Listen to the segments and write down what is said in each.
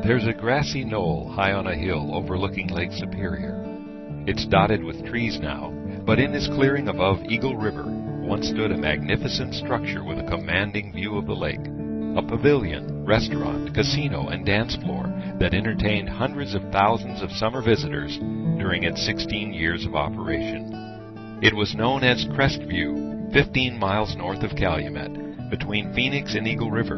There's a grassy knoll high on a hill overlooking Lake Superior. It's dotted with trees now, but in this clearing above Eagle River once stood a magnificent structure with a commanding view of the lake, a pavilion, restaurant, casino, and dance floor that entertained hundreds of thousands of summer visitors during its 16 years of operation. It was known as Crestview, 15 miles north of Calumet, between Phoenix and Eagle River.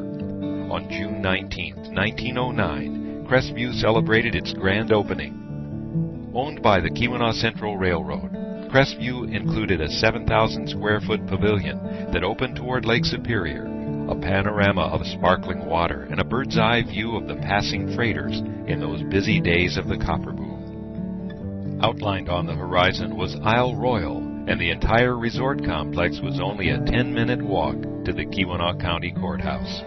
On June 19, 1909, Crestview celebrated its grand opening. Owned by the Keweenaw Central Railroad, Crestview included a 7,000-square-foot pavilion that opened toward Lake Superior, a panorama of sparkling water, and a bird's-eye view of the passing freighters in those busy days of the copper boom. Outlined on the horizon was Isle Royal, and the entire resort complex was only a 10-minute walk to the Keweenaw County Courthouse.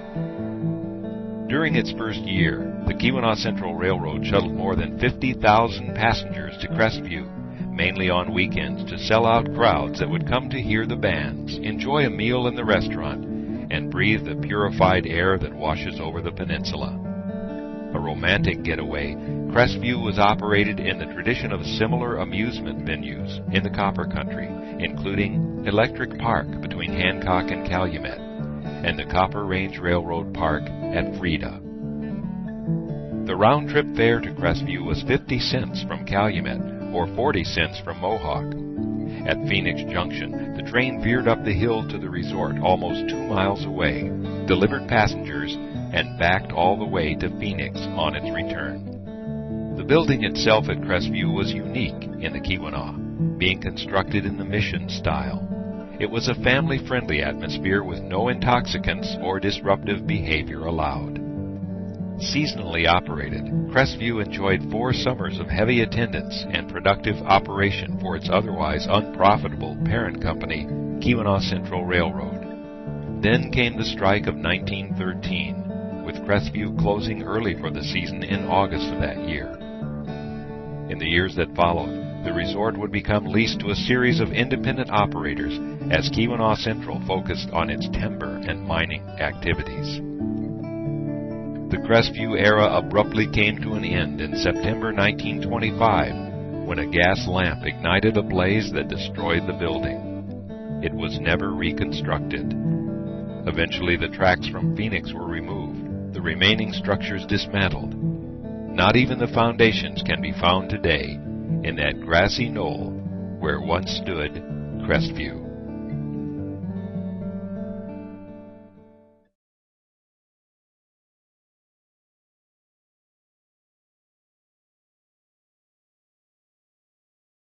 During its first year, the Keweenaw Central Railroad shuttled more than 50,000 passengers to Crestview, mainly on weekends, to sell out crowds that would come to hear the bands, enjoy a meal in the restaurant, and breathe the purified air that washes over the peninsula. A romantic getaway, Crestview was operated in the tradition of similar amusement venues in the Copper Country, including Electric Park between Hancock and Calumet, and the Copper Range Railroad Park at Frieda. The round-trip fare to Crestview was 50 cents from Calumet, or 40 cents from Mohawk. At Phoenix Junction, the train veered up the hill to the resort almost 2 miles away, delivered passengers, and backed all the way to Phoenix on its return. The building itself at Crestview was unique in the Keweenaw, being constructed in the Mission style. It was a family-friendly atmosphere with no intoxicants or disruptive behavior allowed. Seasonally operated, Crestview enjoyed 4 summers of heavy attendance and productive operation for its otherwise unprofitable parent company, Keweenaw Central Railroad. Then came the strike of 1913, with Crestview closing early for the season in August of that year. In the years that followed, the resort would become leased to a series of independent operators as Keweenaw Central focused on its timber and mining activities. The Crestview era abruptly came to an end in September 1925 when a gas lamp ignited a blaze that destroyed the building. It was never reconstructed. Eventually, the tracks from Phoenix were removed, the remaining structures dismantled. Not even the foundations can be found today in that grassy knoll where once stood Crestview.